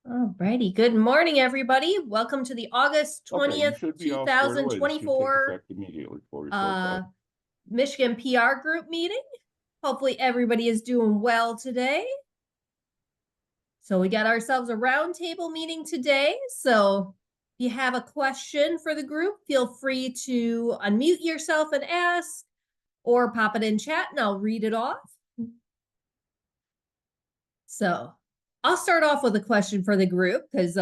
All righty. Good morning, everybody. Welcome to the August Okay, you 20th, should be all squared away. This should take 2024 effect immediately before we start. Michigan PR group meeting. Hopefully everybody is doing well today. So we got ourselves a roundtable meeting today. So if you have a question for the group, feel free to unmute yourself and ask, or pop it in chat and I'll read it off. So I'll start off with a question for the group because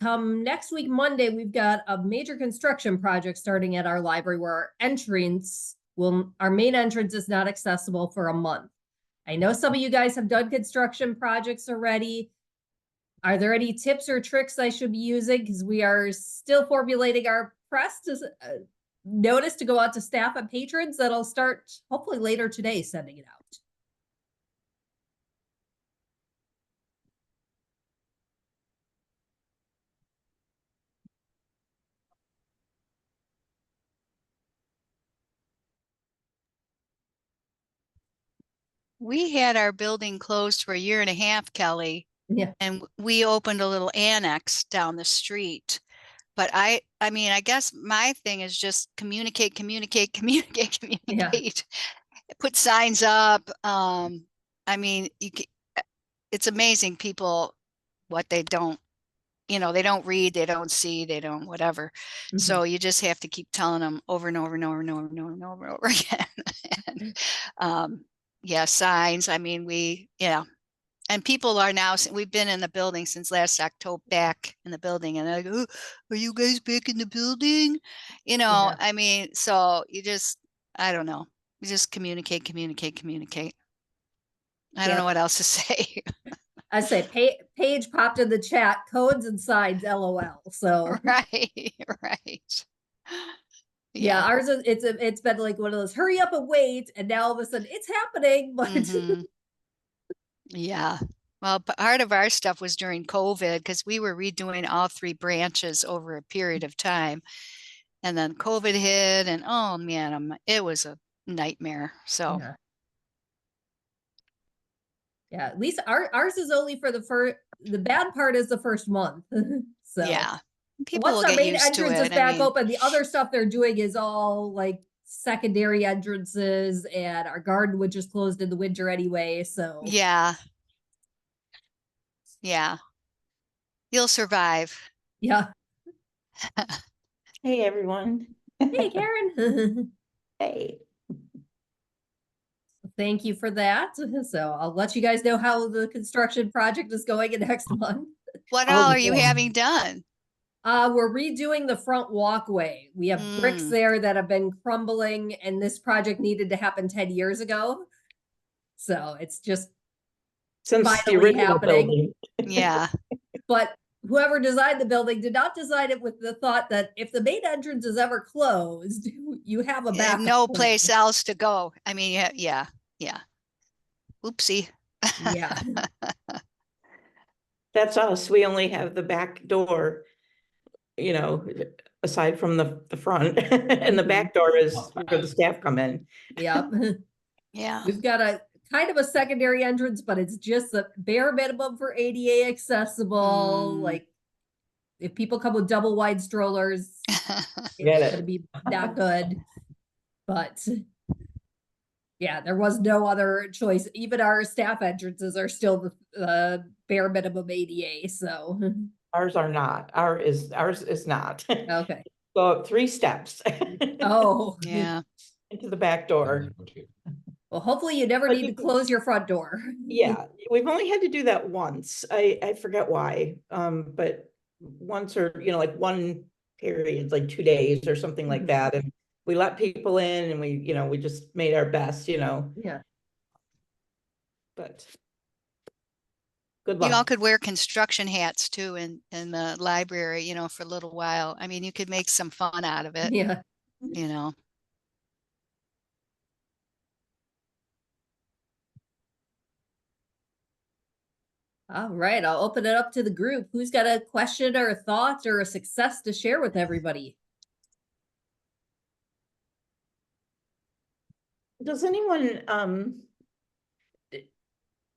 come next week, Monday, we've got a major construction project starting at our library where our main entrance is not accessible for a month. I know some of you guys have done construction projects already. Are there any tips or tricks I should be using? Because we are still formulating our press notice to go out to staff and patrons that'll start hopefully later today sending it out. We had our building closed for a year and a half, Kelly. Yeah. And we opened a little annex down the street. But I mean, I guess my thing is just communicate. Yeah. Put signs up. I mean, it's amazing people, what they don't, they don't read, they don't see, they don't whatever. Mhm. So you just have to keep telling them over and over and over and over and over and over and over again. And, yeah, signs. I mean, and people are now, we've been in the building since last October, back in the building, and they're like, oh, are you guys back in the building? Yeah. I mean, so I don't know, you just communicate. I don't know what else to say. I say Paige popped in the chat, codes and signs, LOL. So Right. yeah, ours is it's been like one of those hurry up and wait, and now all of a sudden it's happening. But yeah. Well, part of our stuff was during COVID because we were redoing all three branches over a period of time. And then COVID hit, and oh man, it was a nightmare. So yeah, at least ours is only for the bad part is the first month. So yeah, people once will our get main used to entrance is it. back open, the other stuff they're doing is all like secondary entrances, and our garden, which is closed in the winter anyway. So yeah, you'll survive. Yeah. Hey, everyone. Hey, Karen. Hey. Thank you for that. So I'll let you guys know how the construction project is going in next month. What all are you having done? We're redoing the front walkway. We have bricks there that have been crumbling, and this project needed to happen 10 years ago. So it's just Since finally happening. Yeah. But whoever designed the building did not design it with the thought that if the main entrance is ever closed, you have a backup no plan. place else to go. I mean, yeah. Oopsie. Yeah. That's us. We only have the back door, aside from the front. And the back door is where the staff come in. Yep. Yeah. We've got a kind of a secondary entrance, but it's just the bare minimum for ADA accessible. Like if people come with double wide strollers, it's going to be not good. But yeah, there was no other choice. Even our staff entrances are still the bare minimum ADA. So ours are not. Ours is not. Okay. Go up 3 steps. Oh yeah. Into the back door. Well, hopefully you never need to close your front door. Yeah, we've only had to do that once. I forget why. But once, or like one period, like 2 days or something like that. And we let people in, and we just made our best, Yeah. But good luck. You all could wear construction hats too in the library, for a little while. I mean, you could make some fun out of it. Yeah. All right, I'll open it up to the group. Who's got a question or a thought or a success to share with everybody? Does anyone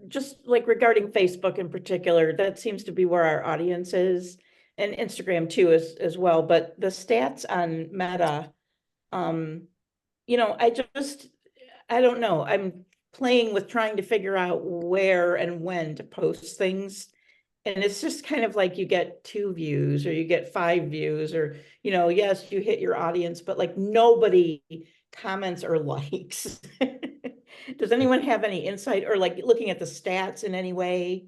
just like regarding Facebook in particular, that seems to be where our audience is, and Instagram too as well, but the stats on Meta, you know, I don't know, I'm playing with trying to figure out where and when to post things. And it's just kind of like you get 2 views or you get 5 views, or, you know, yes, you hit your audience, but like nobody comments or likes. Does anyone have any insight or like looking at the stats in any way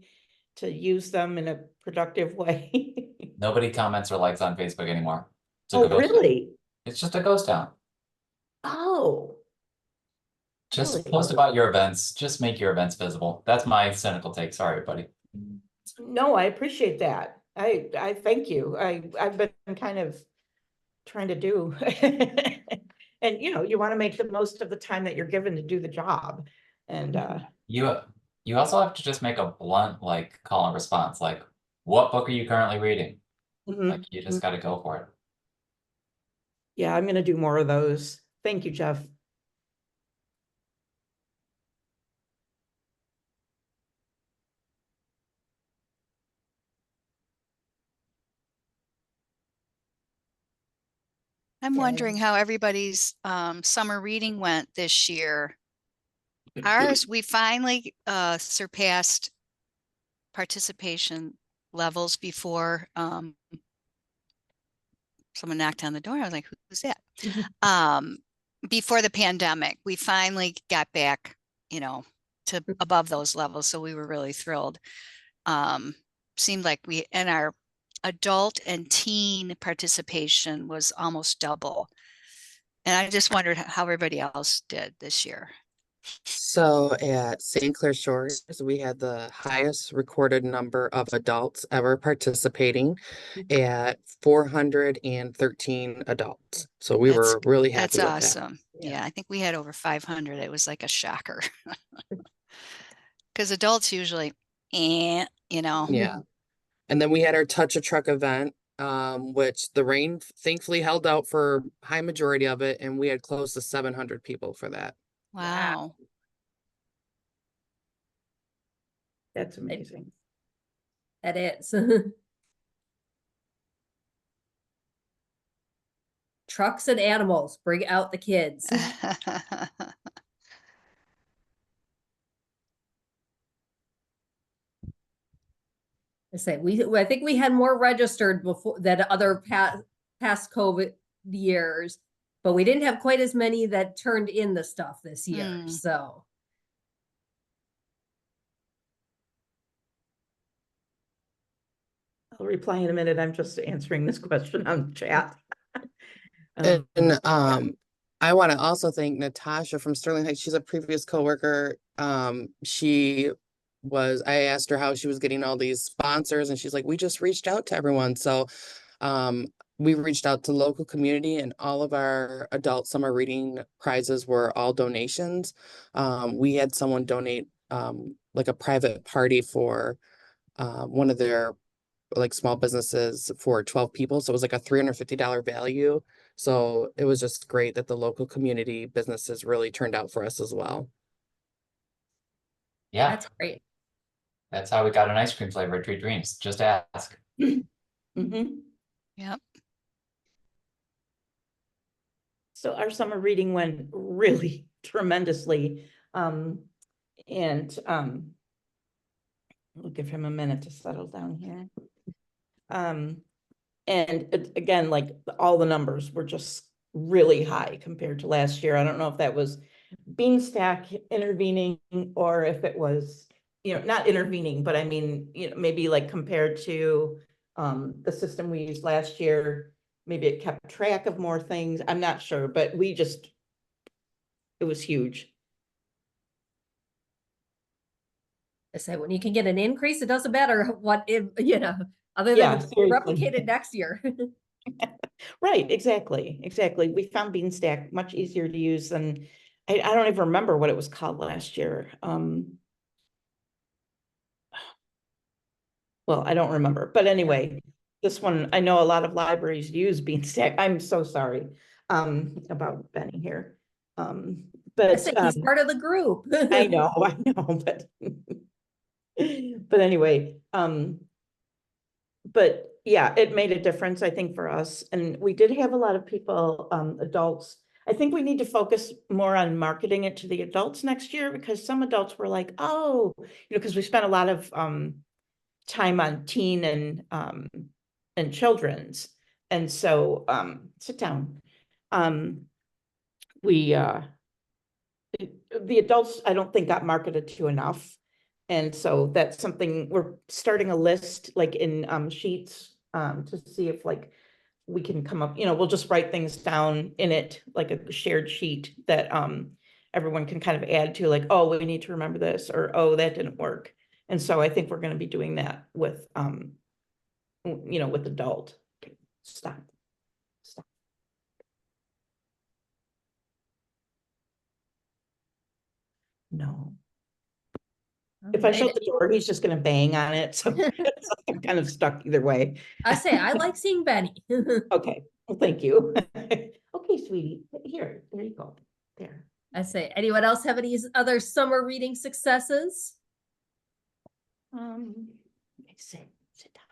to use them in a productive way? Nobody comments or likes on Facebook anymore. It's a Oh, ghost town. really? It's just a ghost town. Oh, Just really? post about your events. Just make your events visible. That's my cynical take. Sorry, buddy. No, I appreciate that. I thank you. I've been kind of trying to do. And you know, you want to make the most of the time that you're given to do the job. And You also have to just make a blunt like call and response. Like, what book are you currently reading? Like, you just got to go for it. yeah, I'm gonna do more of those. Thank you, Jeff. I'm Okay. wondering how everybody's summer reading went this year. Ours, we finally surpassed participation levels before someone knocked on the door. I was like, who's that? Before the pandemic, we finally got back, you know, to above those levels. So we were really thrilled. Seemed like and our adult and teen participation was almost double. And I just wondered how everybody else did this year. So at St. Clair Shores, we had the highest recorded number of adults ever participating at 413 adults. So we were really happy with That's that. awesome. Yeah, I think we had over 500. It was like a shocker. Because adults usually, you know. Yeah. And then we had our Touch a Truck event, which the rain thankfully held out for high majority of it, and we had close to 700 people for that. Wow. That's amazing. That is. Trucks and animals, bring out the kids. I say I think we had more registered before than other past COVID years, but we didn't have quite as many that turned in the stuff this year. So I'll reply in a minute. I'm just answering this question on the chat. And I want to also thank Natasha from Sterling Heights. She's a previous coworker. I asked her how she was getting all these sponsors, and she's like, we just reached out to everyone. So we reached out to local community, and all of our adult summer reading prizes were all donations. We had someone donate like a private party for one of their like small businesses for 12 people. So it was like a $350 value. So it was just great that the local community businesses really turned out for us as well. Yeah, that's great. that's how we got an ice cream flavor at Treat Dreams. Just ask. Yep. So our summer reading went really tremendously. We'll give him a minute to settle down here. And again, like all the numbers were just really high compared to last year. I don't know if that was Beanstack intervening or if it was, you know, not intervening, but I mean, you know, maybe like compared to the system we used last year, maybe it kept track of more things. I'm not sure, but it was huge. I say when you can get an increase, it doesn't matter what if, you know, other than replicated next year. Right, exactly. We found Beanstack much easier to use than I don't even remember what it was called last year. Well, I don't remember, but anyway, this one, I know a lot of libraries use Beanstack. I'm so sorry about Benny here. But he's part of the group. I know, but But anyway, but yeah, it made a difference, I think, for us. And we did have a lot of people, adults. I think we need to focus more on marketing it to the adults next year, because some adults were like, oh, because we spent a lot of time on teen and children's. And so sit down. We the adults, I don't think, got marketed to enough. And so that's something we're starting a list, like in sheets, to see if like we can come up, we'll just write things down in it, like a shared sheet that everyone can kind of add to, like, oh, we need to remember this, or oh, that didn't work. And so I think we're going to be doing that with with adult. Okay, stop. No. If I shut the door, he's just gonna bang on it, so I'm kind of stuck either way. I say, I like seeing Benny. Okay, well, thank you. Okay, sweetie, here, there you go, there. I say, anyone else have any other summer reading successes? Sit down.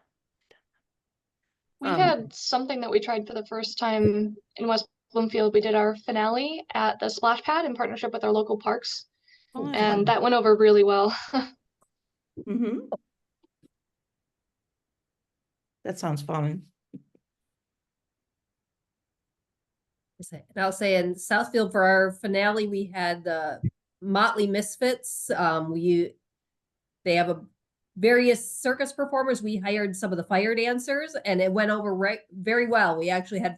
We had something that we tried for the first time in West Bloomfield. We did our finale at the splash pad in partnership with our local parks. And that went over really well. That sounds fun. And I'll say in Southfield for our finale, we had the Motley Misfits. They have various circus performers. We hired some of the fire dancers, and it went over very well. We actually had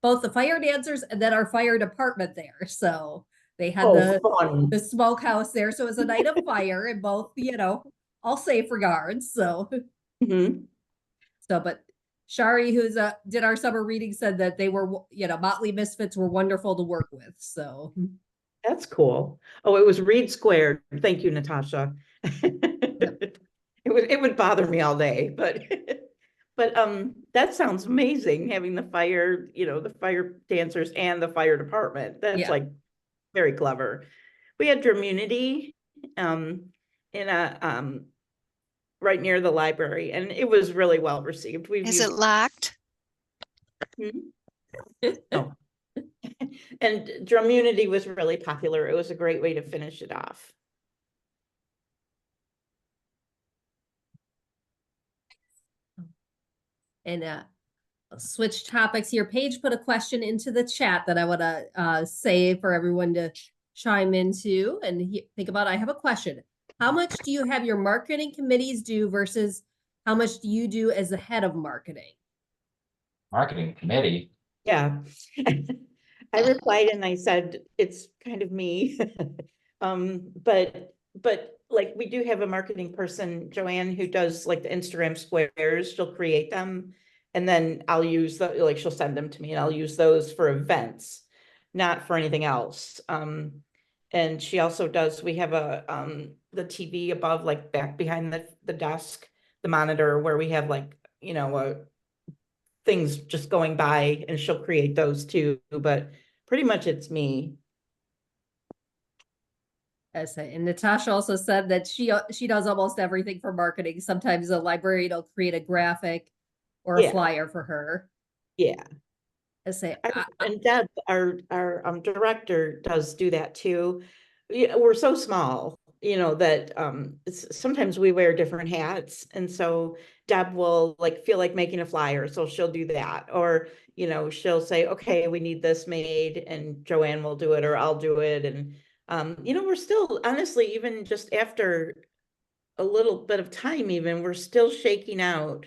both the fire dancers and then our fire department there. So they had the smokehouse there. So it was a night of fire in both, all safe regards. So, but Shari, who's did our summer reading, said that they were, Motley Misfits were wonderful to work with. So that's cool. Oh, it was Reed Squared. Thank you, Natasha. It would bother me all day, but that sounds amazing, having the fire, the fire dancers and the fire department. That's like very clever. We had Dramunity in a right near the library, and it was really well received. Is it locked? No. And Dramunity was really popular. It was a great way to finish it off. And I'll switch topics here. Paige put a question into the chat that I want to say for everyone to chime into and think about. I have a question. How much do you have your marketing committees do versus how much do you do as the head of marketing? Marketing committee? Yeah. I replied and I said, it's kind of me. But like we do have a marketing person, Joanne, who does like the Instagram squares. She'll create them and then I'll use she'll send them to me and I'll use those for events, not for anything else. And she also does, we have the TV above, like back behind the desk, the monitor where we have like, things just going by, and she'll create those too, but pretty much it's me. And Natasha also said that she does almost everything for marketing. Sometimes a librarian will create a graphic or a flyer for her. Yeah. And Deb, our director, does do that too. We're so small, that sometimes we wear different hats, and so Deb will feel like making a flyer, so she'll do that, or she'll say, okay, we need this made, and Joanne will do it, or I'll do it, and we're still, honestly, even just after a little bit of time, even we're still shaking out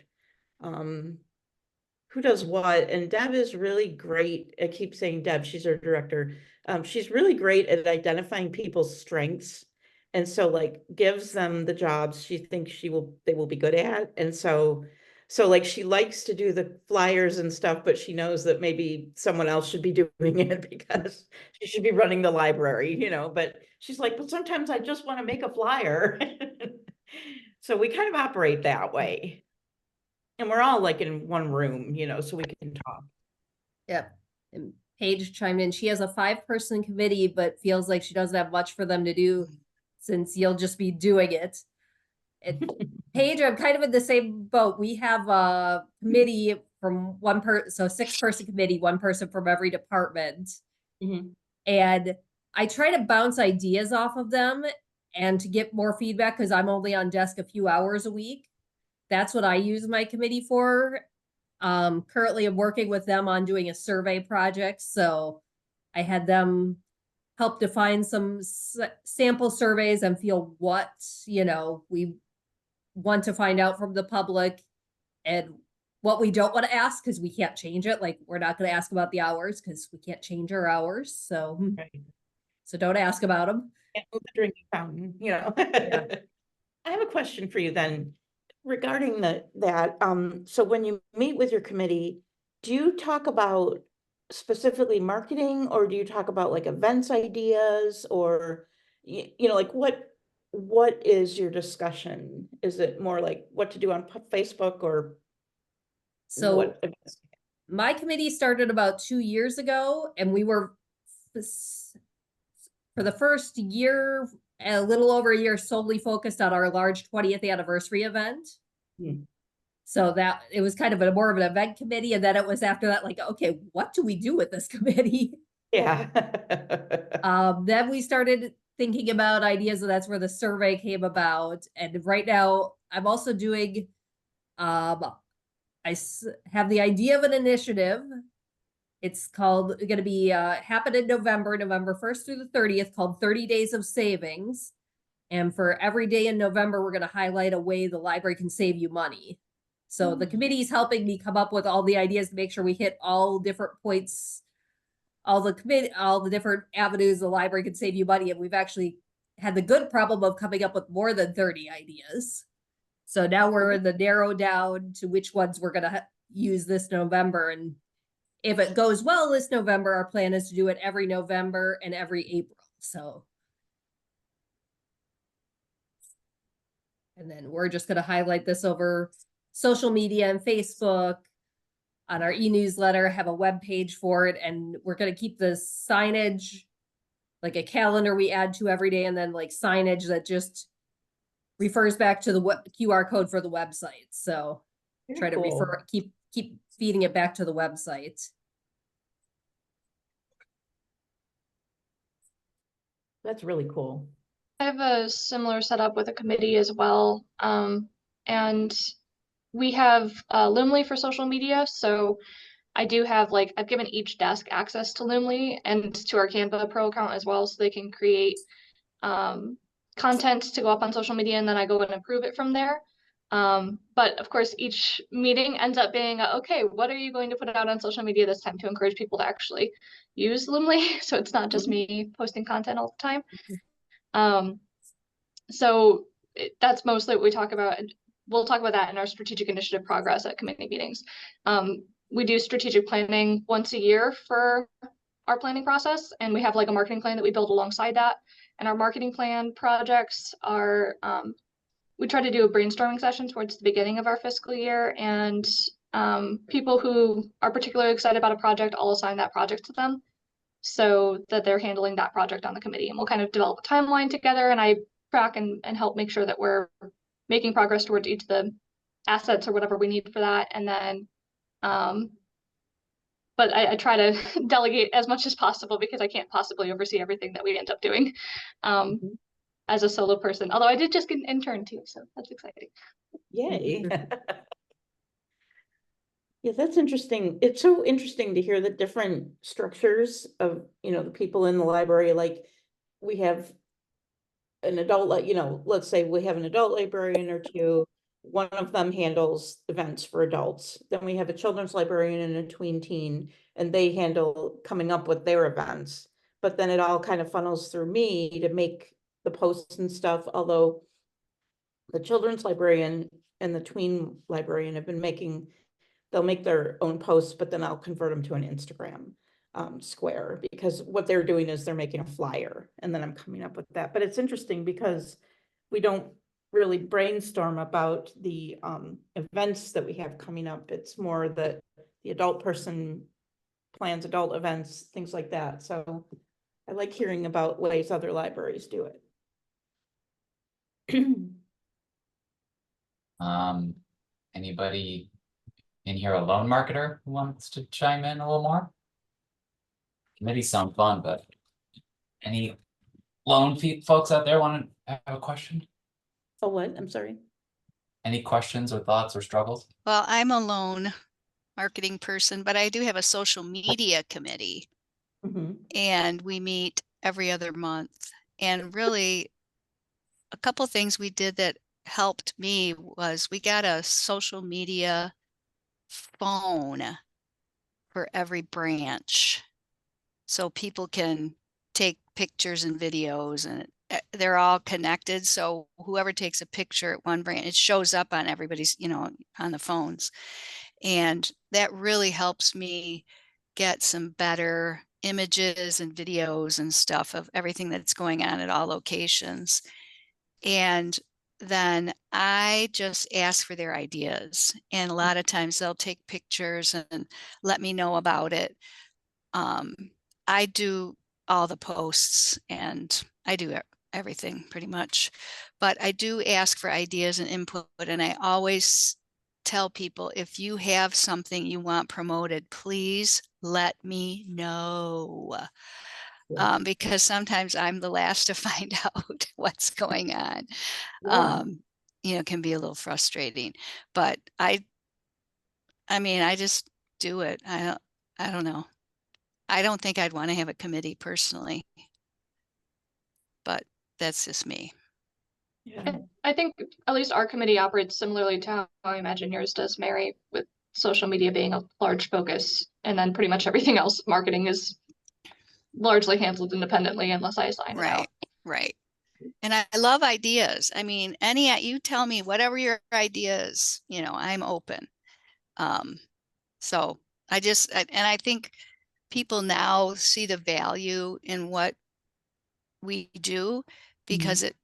who does what. And Deb is really great. I keep saying Deb, she's our director. She's really great at identifying people's strengths, and so gives them the jobs she thinks they will be good at. And so she likes to do the flyers and stuff, but she knows that maybe someone else should be doing it because she should be running the library, but she's like, but sometimes I just want to make a flyer. So we kind of operate that way. And we're all in one room, so we can talk. Yep. And Paige chimed in. She has a 5-person committee, but feels like she doesn't have much for them to do since you'll just be doing it. Paige, I'm kind of in the same boat. We have a committee from one person, so 6-person committee, one person from every department. Mhm. And I try to bounce ideas off of them and to get more feedback because I'm only on desk a few hours a week. That's what I use my committee for. Currently I'm working with them on doing a survey project. So I had them help define some sample surveys and feel what, we want to find out from the public and what we don't want to ask because we can't change it. Like we're not going to ask about the hours because we can't change our hours. So, Right. so don't ask about them. Can't move the drinking fountain, you know. Yeah. I have a question for you then regarding that. So when you meet with your committee, do you talk about specifically marketing, or do you talk about like events ideas, or you know, like what is your discussion? Is it more like what to do on Facebook, or So what events? my committee started about 2 years ago, and we were for the first year, a little over a year, solely focused on our large 20th anniversary event. Hmm. So that it was kind of more of an event committee. And then it was after that, like, okay, what do we do with this committee? Yeah. Then we started thinking about ideas, and that's where the survey came about. And right now I'm also doing, I have the idea of an initiative. It's called, going to be happen in November 1st through the 30th, called 30 Days of Savings. And for every day in November, we're going to highlight a way the library can save you money. So the committee is helping me come up with all the ideas to make sure we hit all different points, all the different avenues the library can save you money. And we've actually had the good problem of coming up with more than 30 ideas. So now we're in the narrow down to which ones we're going to use this November. And if it goes well this November, our plan is to do it every November and every April. So, and then we're just going to highlight this over social media and Facebook, on our e-newsletter, have a web page for it. And we're going to keep the signage, like a calendar we add to every day, and then like signage that just refers back to the QR code for the website. So try to refer, keep feeding it back to the website. That's really cool. I have a similar setup with a committee as well. And we have Loomly for social media. So I do have I've given each desk access to Loomly and to our Canva Pro account as well, so they can create content to go up on social media, and then I go and approve it from there. But of course, each meeting ends up being, okay, what are you going to put out on social media this time to encourage people to actually use Loomly? So it's not just me posting content all the time. So that's mostly what we talk about. We'll talk about that in our strategic initiative progress at committee meetings. We do strategic planning once a year for our planning process, and we have a marketing plan that we build alongside that. And our marketing plan projects are, we try to do a brainstorming session towards the beginning of our fiscal year, and people who are particularly excited about a project, I'll assign that project to them so that they're handling that project on the committee. And we'll kind of develop a timeline together, and I track and help make sure that we're making progress towards each of the assets or whatever we need for that. And then, but I try to delegate as much as possible because I can't possibly oversee everything that we end up doing as a solo person. Although I did just get an intern too, so that's exciting. Yay. Yeah, that's interesting. It's so interesting to hear the different structures of, the people in the library. Like we have an adult, let's say we have an adult librarian or two. One of them handles events for adults. Then we have a children's librarian and a tween teen, and they handle coming up with their events. But then it all kind of funnels through me to make the posts and stuff. Although the children's librarian and the tween librarian have been they'll make their own posts, but then I'll convert them to an Instagram square, because what they're doing is they're making a flyer, and then I'm coming up with that. But it's interesting because we don't really brainstorm about the events that we have coming up. It's more that the adult person plans adult events, things like that. So I like hearing about ways other libraries do it. Anybody in here a loan marketer who wants to chime in a little more? Committees sound fun, but any loan folks out there want to have a question? Oh, what? I'm sorry. Any questions or thoughts or struggles? Well, I'm a loan marketing person, but I do have a social media committee, and we meet every other month. And really, a couple things we did that helped me was we got a social media phone for every branch, so people can take pictures and videos, and they're all connected. So whoever takes a picture at one branch, it shows up on everybody's, on the phones. And that really helps me get some better images and videos and stuff of everything that's going on at all locations. And then I just ask for their ideas. And a lot of times they'll take pictures and let me know about it. I do all the posts and I do everything pretty much, but I do ask for ideas and input. And I always tell people, if you have something you want promoted, please let me know. Because sometimes I'm the last to find out what's going on. It can be a little frustrating, but I just do it. I don't know. I don't think I'd want to have a committee personally, but that's just me. Yeah. I think at least our committee operates similarly to how I imagine yours does, Mary, with social media being a large focus, and then pretty much everything else, marketing is largely handled independently unless I assign it out. Right. And I love ideas. I mean, you tell me whatever your ideas, I'm open. So I think people now see the value in what we do because it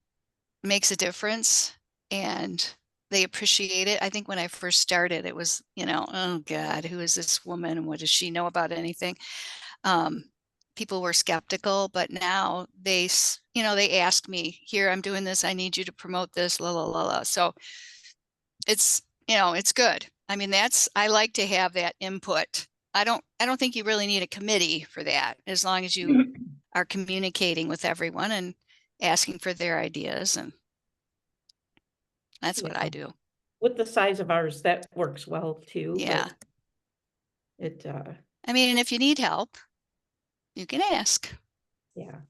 makes a difference and they appreciate it. I think when I first started, it was, oh God, who is this woman and what does she know about anything? People were skeptical, but now they ask me, here, I'm doing this. I need you to promote this, la, la, la, la. So it's, it's good. I mean, I like to have that input. I don't think you really need a committee for that, as long as you are communicating with everyone and asking for their ideas. And that's what I do. With the size of ours, that works well too. Yeah. I mean, if you need help, you can ask. Yeah.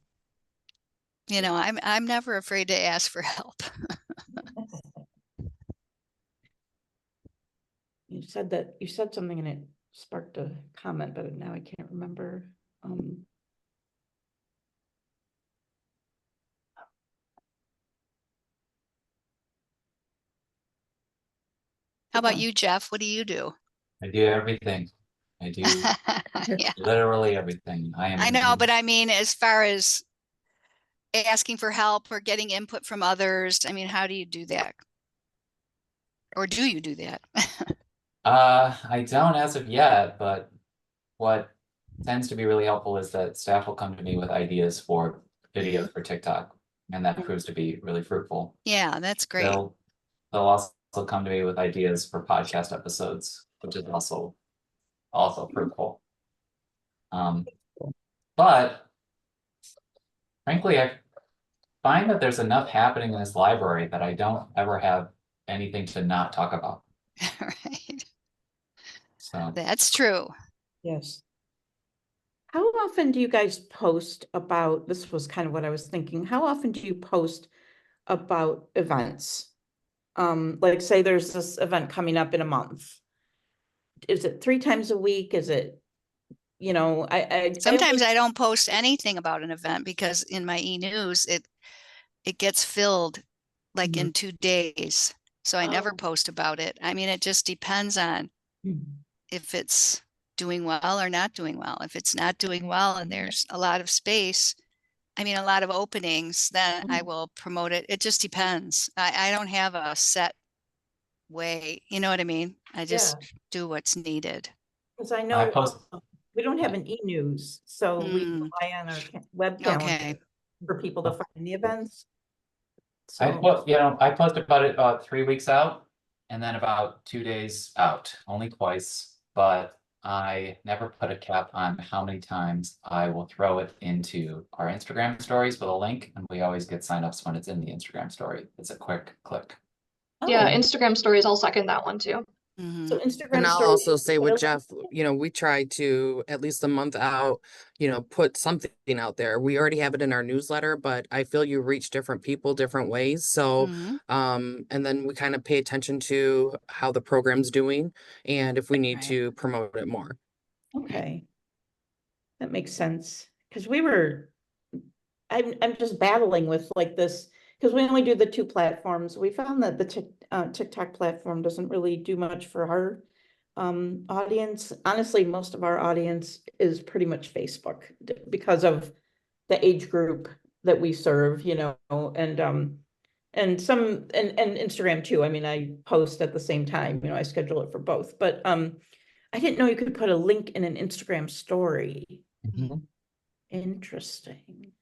I'm never afraid to ask for help. You said something and it sparked a comment, but now I can't remember. How about you, Jeff? What do you do? I do everything. I do literally everything. I know, but I mean, as far as asking for help or getting input from others, I mean, how do you do that? Or do you do that? I don't as of yet, but what tends to be really helpful is that staff will come to me with ideas for videos for TikTok, and that proves to be really fruitful. Yeah, that's great. They'll also come to me with ideas for podcast episodes, which is also fruitful. But frankly, I find that there's enough happening in this library that I don't ever have anything to not talk about. Right. So that's true. Yes. How often do you guys post about, this was kind of what I was thinking, how often do you post about events? Like say there's this event coming up in a month. Is it 3 times a week? Is it, sometimes I don't post anything about an event because in my e-news, it gets filled like in 2 days. So I never post about it. I mean, it just depends on if it's doing well or not doing well. If it's not doing well and there's a lot of space, I mean, a lot of openings, then I will promote it. It just depends. I don't have a set way, you know what I mean? I just do what's needed. Because I know we don't have an e-news, so we rely on our web calendar for people to find the events. So I post about it 3 weeks out. and then about 2 days out, only twice, but I never put a cap on how many times I will throw it into our Instagram stories with a link, and we always get signups when it's in the Instagram story. It's a quick click. Yeah, Oh, Instagram stories, I'll second that one too. Mhm. so Instagram And I'll stories, also say with what- Jeff, you know, we try to at least a month out, you know, put something out there. We already have it in our newsletter, but I feel you reach different people different ways. So, Mhm. and then we kind of pay attention to how the program's doing and if we need Right. to promote it more. Okay. That makes sense, because we were, I'm just battling with like this, because we only do the two platforms. We found that the TikTok platform doesn't really do much for our audience. Honestly, most of our audience is pretty much Facebook because of the age group that we serve, you know, and some and Instagram too. I mean, I post at the same time, you know, I schedule it for both, but I didn't know you could put a link in an Instagram story. Mhm. Interesting.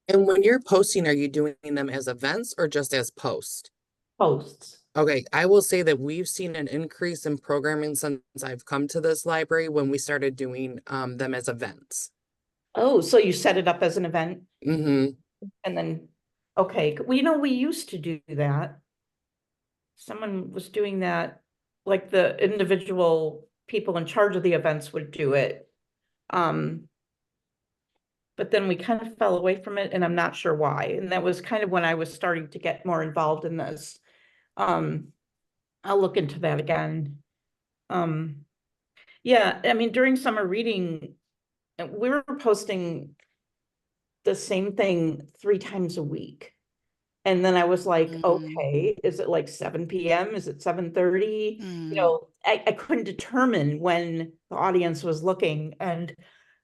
And when you're posting, are you doing them as events or just as posts? Posts. Okay, I will say that we've seen an increase in programming since I've come to this library when we started doing them as events. Oh, so you set it up as an event Mm-hmm. and then, okay, well, you know, we used to do that. Someone was doing that, like the individual people in charge of the events would do it. But then we kind of fell away from it and I'm not sure why. And that was kind of when I was starting to get more involved in this. I'll look into that again. Yeah, I mean, during summer reading, we were posting the same thing 3 times a week. And then I was like, Mhm. okay, is it like 7 PM? Is it 7:30? You Mhm. know, I couldn't determine when the audience was looking. And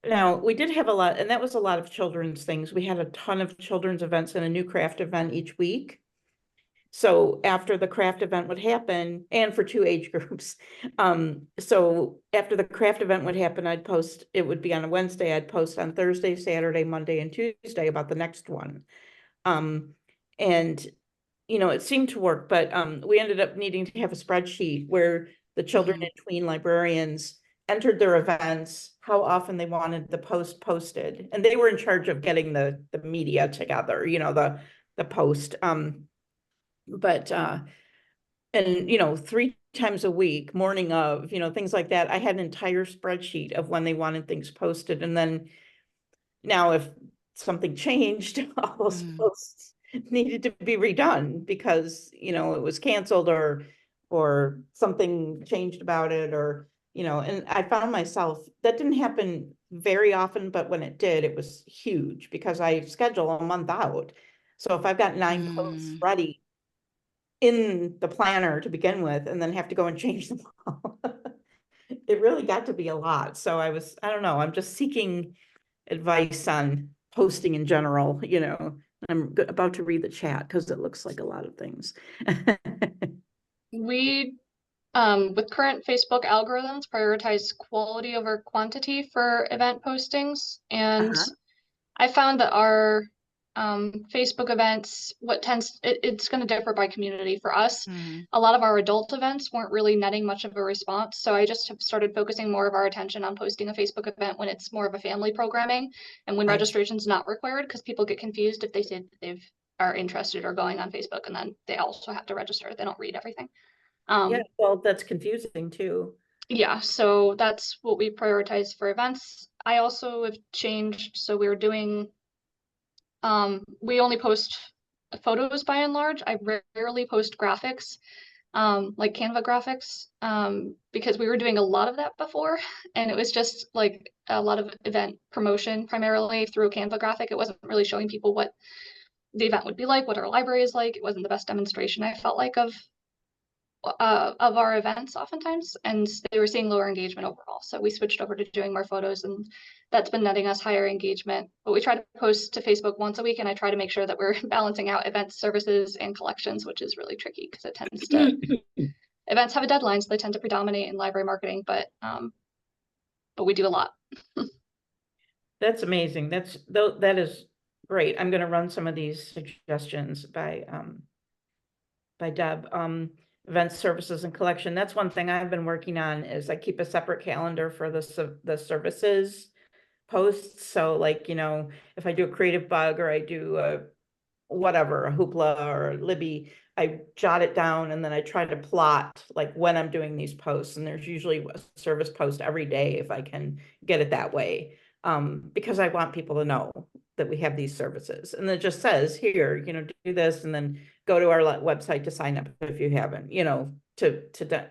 now we did have a lot, and that was a lot of children's things. We had a ton of children's events and a new craft event each week. So after the craft event would happen, and for 2 age groups. So after the craft event would happen, I'd post, it would be on a Wednesday, I'd post on Thursday, Saturday, Monday, and Tuesday about the next one. And you know, it seemed to work, but we ended up needing to have a spreadsheet where the children Mhm. and tween librarians entered their events, how often they wanted the post posted, and they were in charge of getting the media together, you know, the post. But and you know, 3 times a week, morning of, you know, things like that. I had an entire spreadsheet of when they wanted things posted, and then now if something changed, all those Mhm. posts needed to be redone because, you know, it was canceled or something changed about it, or, you know, and I found myself, that didn't happen very often, but when it did, it was huge because I schedule a month out. So if I've got 9 posts Mhm. ready in the planner to begin with, and then have to go and change them all, it really got to be a lot. So I don't know, I'm just seeking advice on posting in general, you know. I'm about to read the chat because it looks like a lot of things. We, with current Facebook algorithms, prioritize quality over quantity for event postings. And Uh-huh. I found that our Facebook events, it's going to differ by community. For us, Mhm. a lot of our adult events weren't really netting much of a response. So I just have started focusing more of our attention on posting a Facebook event when it's more of a family programming and when Nice. registration's not required, because people get confused if they say that they've are interested or going on Facebook and then they also have to register. They don't read everything. Yeah, well, that's confusing too. Yeah, so that's what we prioritize for events. I also have changed, so we're doing we only post photos by and large. I rarely post graphics, like Canva graphics, because we were doing a lot of that before, and it was just like a lot of event promotion primarily through a Canva graphic. It wasn't really showing people what the event would be like, what our library is like. It wasn't the best demonstration I felt like of our events oftentimes, and they were seeing lower engagement overall. So we switched over to doing more photos, and that's been netting us higher engagement. But we try to post to Facebook once a week, and I try to make sure that we're balancing out events, services, and collections, which is really tricky because it tends to events have a deadline, so they tend to predominate in library marketing, but we do a lot. That's amazing. That is great. I'm going to run some of these suggestions by Deb. events, services, and collection. That's one thing I've been working on, is I keep a separate calendar for the services posts. So like, you know, if I do a creative bug, or I do a whatever, a hoopla or a Libby, I jot it down, and then I try to plot like when I'm doing these posts. And there's usually a service post every day if I can get it that way. Because I want people to know that we have these services, and it just says here, you know, do this, and then go to our website to sign up if you haven't, you know, to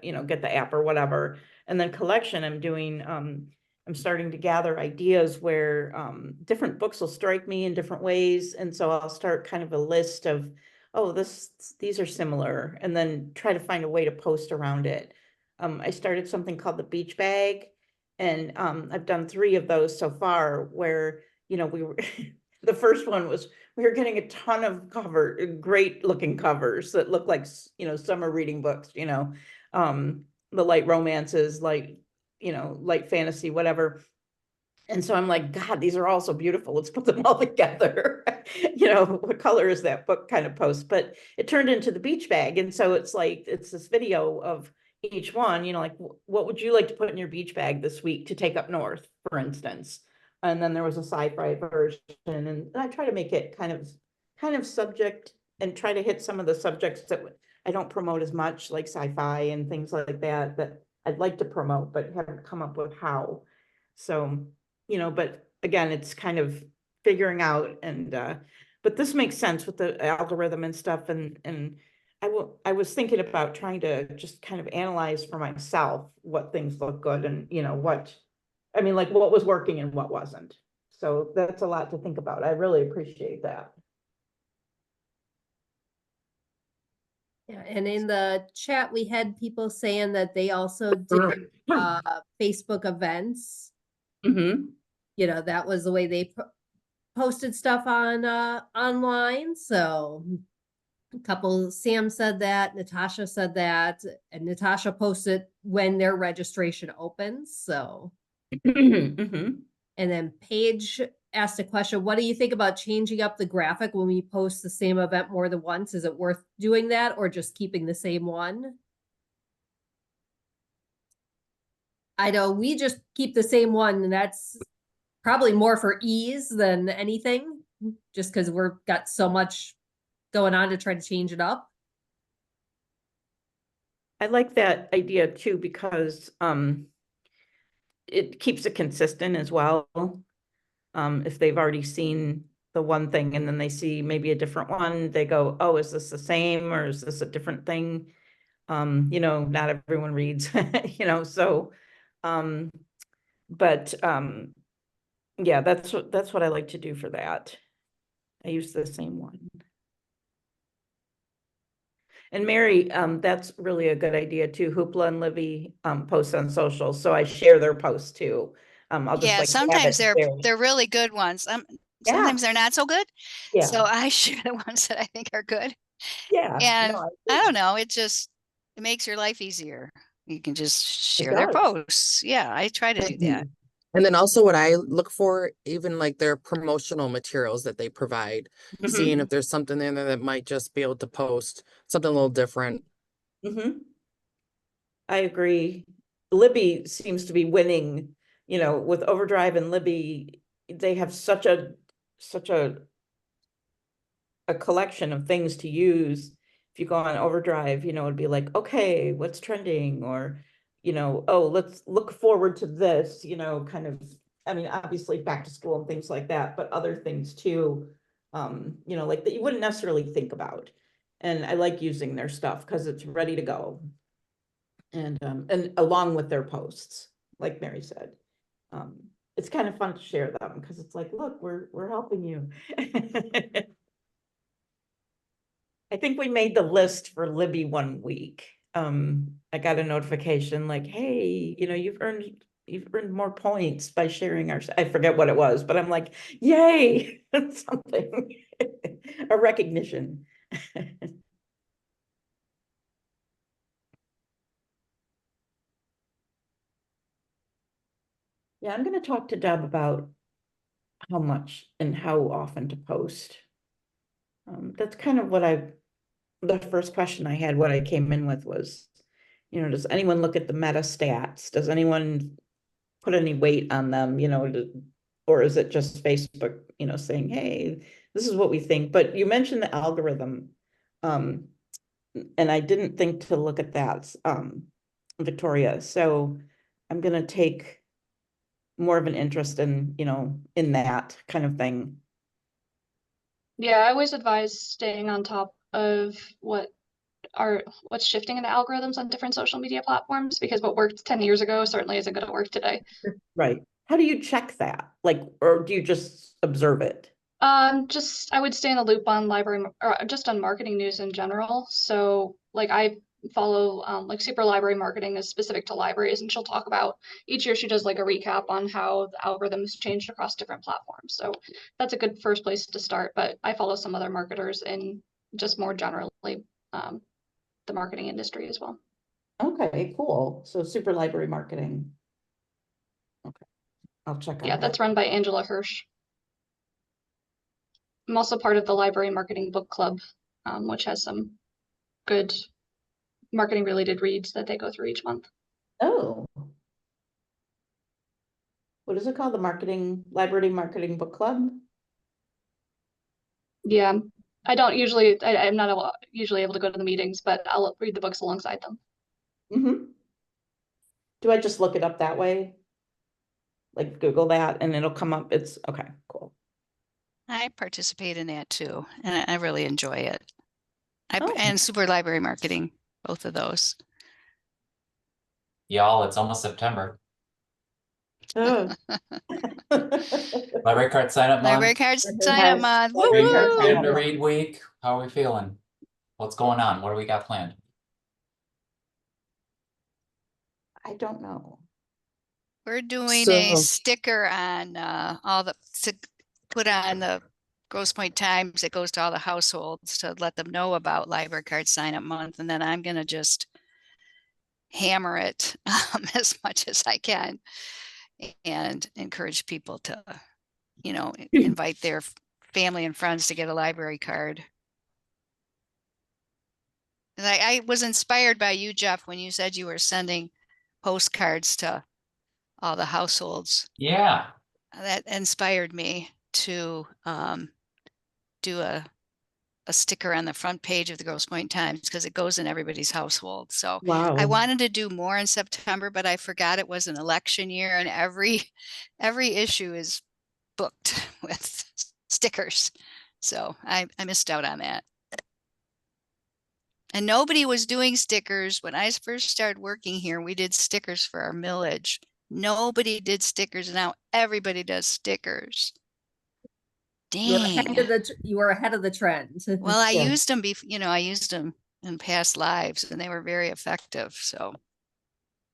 you know, get the app or whatever. And then collection, I'm starting to gather ideas where different books will strike me in different ways. And so I'll start kind of a list of, oh, these are similar, and then try to find a way to post around it. I started something called the beach bag, and I've done 3 of those so far, where, you know, we were, the first one was, we were getting a ton of great looking covers that look like, you know, summer reading books, you know, the light romances, you know, light fantasy, whatever. And so I'm like, God, these are all so beautiful. Let's put them all together. You know, what color is that book kind of post? But it turned into the beach bag. And so it's like, it's this video of each one, you know, like, what would you like to put in your beach bag this week to take up north, for instance? And then there was a sci-fi version, and I try to make it kind of subject, and try to hit some of the subjects that I don't promote as much, like sci-fi and things like that, that I'd like to promote, but haven't come up with how. So, you know, but again, it's kind of figuring out, and but this makes sense with the algorithm and stuff. And I was thinking about trying to just kind of analyze for myself what things look good, and, you know, I mean, like, what was working and what wasn't. So that's a lot to think about. I really appreciate that. Yeah, and in the chat, we had people saying that they also did Facebook events. Mm-hmm. You know, that was the way they posted stuff on online. So a couple, Sam said that, Natasha said that, and Natasha posted when their registration opens. So, Mm-hmm. and then Paige asked a question, what do you think about changing up the graphic when we post the same event more than once? Is it worth doing that, or just keeping the same one? I know we just keep the same one, and that's probably more for ease than anything, just because we've got so much going on to try to change it up. I like that idea too, because it keeps it consistent as well. If they've already seen the one thing and then they see maybe a different one, they go, oh, is this the same, or is this a different thing? You know, not everyone reads, you know, so but yeah, that's what I like to do for that. I use the same one. And Mary, that's really a good idea too. Hoopla and Livy post on social, so I share their posts too. I'll just Yeah, like sometimes have it they're really good ones. Yeah. Sometimes they're not so good. Yeah. So I share the ones that I think are good. Yeah. And No, I don't know, it makes your life easier. You can just share their does. posts. Yeah, I try to do that. And then also what I look for, even like their promotional materials that they provide, Mhm. seeing if there's something in there that might just be able to post something a little different. Mhm. I agree. Libby seems to be winning, you know, with Overdrive and Libby. They have such a collection of things to use. If you go on Overdrive, you know, it'd be like, okay, what's trending? Or, you know, oh, let's look forward to this, you know, kind of, I mean, obviously back to school and things like that, but other things too, you know, like that you wouldn't necessarily think about. And I like using their stuff because it's ready to go. And along with their posts, like Mary said. It's kind of fun to share them because it's like, look, we're helping you. I think we made the list for Libby one week. I got a notification like, hey, you know, you've earned more points by sharing our, I forget what it was, but I'm like, yay, something, a recognition. Yeah, I'm going to talk to Deb about how much and how often to post. That's kind of what I've the first question I had, what I came in with was, does anyone look at the meta stats? Does anyone put any weight on them, or is it just Facebook, saying, hey, this is what we think? But you mentioned the algorithm, and I didn't think to look at that, Victoria. So I'm gonna take more of an interest in, in that kind of thing. Yeah, I always advise staying on top of what's shifting in the algorithms on different social media platforms, because what worked 10 years ago certainly isn't going to work today. Right. How do you check that? Like, or do you just observe it? Just I would stay in the loop on library or just on marketing news in general. So like I follow like Super Library Marketing is specific to libraries, and she'll talk about each year she does like a recap on how the algorithms changed across different platforms. So that's a good first place to start. But I follow some other marketers in just more generally the marketing industry as well. Okay, cool. So Super Library Marketing. Okay, I'll check Yeah, on that's that. run by Angela Hirsch. I'm also part of the Library Marketing Book Club, which has some good marketing related reads that they go through each month. Oh. What is it called? The Library Marketing Book Club? Yeah, I'm not usually able to go to the meetings, but I'll read the books alongside them. Mm-hmm. Do I just look it up that way? Like Google that and it'll come up? It's okay, cool. I participate in that too, and I really enjoy it. Oh. And Super Library Marketing, both of those. Y'all, it's almost September. Oh. Library card sign up Library month. cards sign up month. Woo Library card woo! sign Freedom up to month. read week. How are we feeling? What's going on? What do we got planned? I don't know. We're doing a So, sticker on all the to put on the Grosse Pointe Times. It goes to all the households to let them know about Library Card Sign Up Month, and then I'm gonna just hammer it as much as I can and encourage people to, invite their family and friends to get a library card. And I was inspired by you, Jeff, when you said you were sending postcards to all the households. Yeah. That inspired me to do a sticker on the front page of the Grosse Pointe Times, because it goes in everybody's household. So Wow. I wanted to do more in September, but I forgot it was an election year and every issue is booked with stickers. So I missed out on that. And nobody was doing stickers. When I first started working here, we did stickers for our millage. Nobody did stickers. Now everybody does stickers. Dang. You were ahead of the trend. Well, I Yeah. used them I used them in past lives and they were very effective. So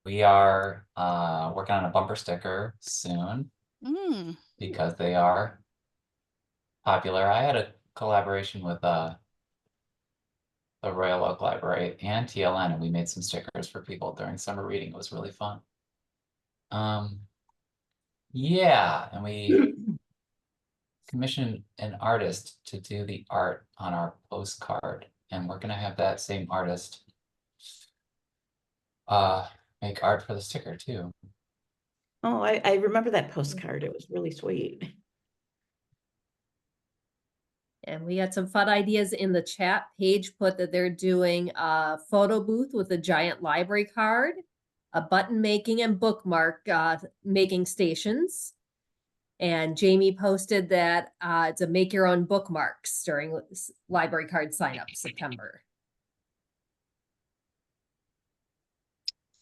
We are working on a bumper sticker soon because they are popular. I had a collaboration with the Royal Oak Library and TLN, and we made some stickers for people during summer reading. It was really fun. Yeah, and we commissioned an artist to do the art on our postcard, and we're gonna have that same artist make art for the sticker too. Oh, I remember that postcard. It was really sweet. And we had some fun ideas in the chat. Page put that they're doing a photo booth with a giant library card, a button making and bookmark making stations. And Jamie posted that it's a make your own bookmarks during library card sign up September.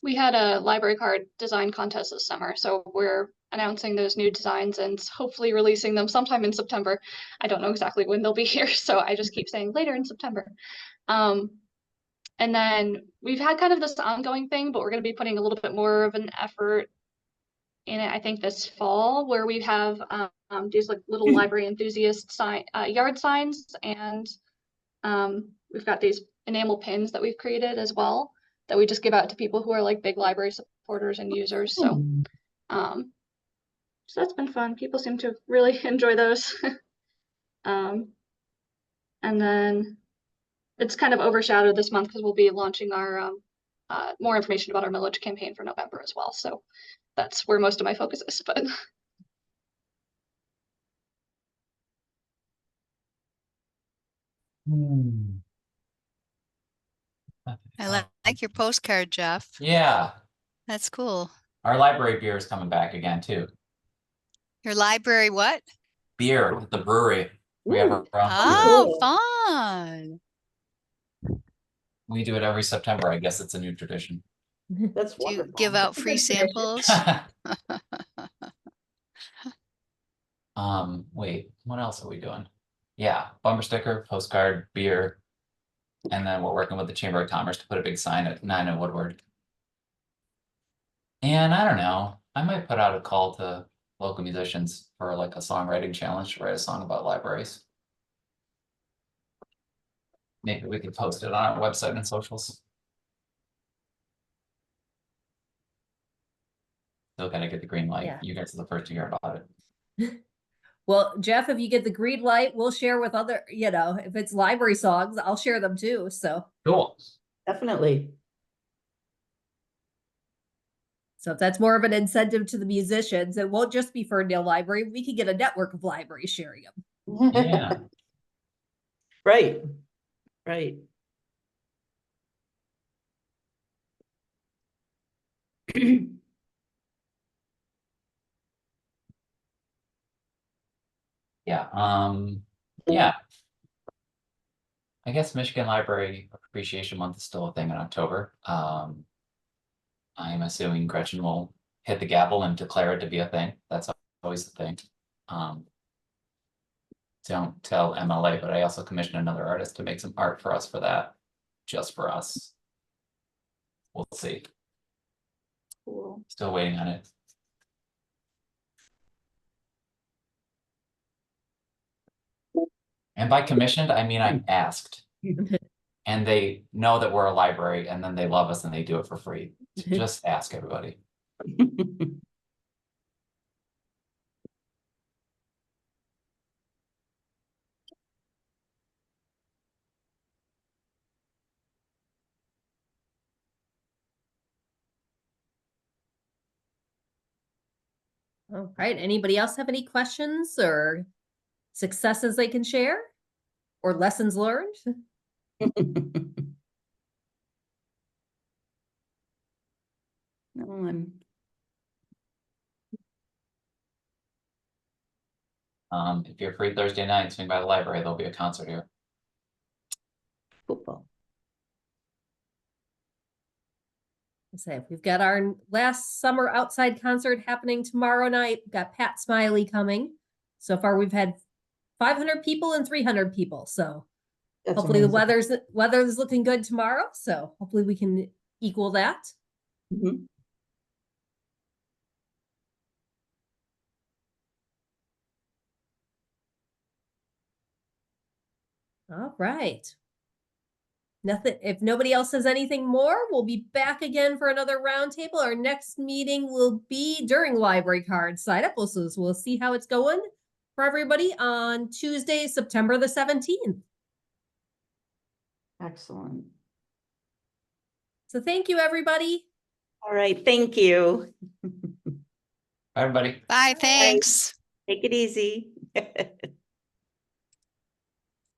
We had a library card design contest this summer, so we're announcing those new designs and hopefully releasing them sometime in September. I don't know exactly when they'll be here, so I just keep saying later in September. And then we've had kind of this ongoing thing, but we're going to be putting a little bit more of an effort in it, I think, this fall, where we have these like little library enthusiast yard signs, and we've got these enamel pins that we've created as well that we just give out to people who are like big library supporters and users. So, so that's been fun. People seem to really enjoy those. And then it's kind of overshadowed this month because we'll be launching our more information about our millage campaign for November as well. So that's where most of my focus is, but I like your postcard, Jeff. Yeah, That's cool. our library beer is coming back again too. Your library, what? Beer at the brewery. We have our own Oh, Cool. fun. We do it every September. I guess it's a new tradition. That's Do you wonderful. give out That's a free good tradition. samples? Wait, what else are we doing? Yeah, bumper sticker, postcard, beer. And then we're working with the Chamber of Commerce to put a big sign at 9 and Woodward. And I don't know, I might put out a call to local musicians for like a songwriting challenge to write a song about libraries. Maybe we could post it on our website and socials. Still gotta get the green light. Yeah. You guys are the first to hear about it. Well, Jeff, if you get the green light, we'll share with other, if it's library songs, I'll share them too. So, Cool. Definitely. so if that's more of an incentive to the musicians, it won't just be Ferndale Library. We could get a network of libraries sharing them. Yeah. Right. Right. Yeah. I guess Michigan Library Appreciation Month is still a thing in October. I'm assuming Gretchen will hit the gavel and declare it to be a thing. That's always the thing. Don't tell MLA, but I also commissioned another artist to make some art for us for that, just for us. We'll see. Cool. Still waiting on it. And by commissioned, I mean I asked. And they know that we're a library, and then they love us and they do it for free. Just ask everybody. All right. Anybody else have any questions or successes they can share or lessons learned? No, If you're free Thursday night, swing by the library. There'll be a concert here. football. Say we've got our last summer outside concert happening tomorrow night. We've got Pat Smiley coming. So far, we've had 500 people and 300 people. So That's hopefully amazing. the weather's looking good tomorrow. So hopefully we can equal that. Mhm. All right. Nothing. If nobody else has anything more, we'll be back again for another roundtable. Our next meeting will be during library card sign up. So we'll see how it's going for everybody on Tuesday, September the 17th. Excellent. So thank you, everybody. All right. Thank you. Bye, everybody. Bye, thanks. Take it easy.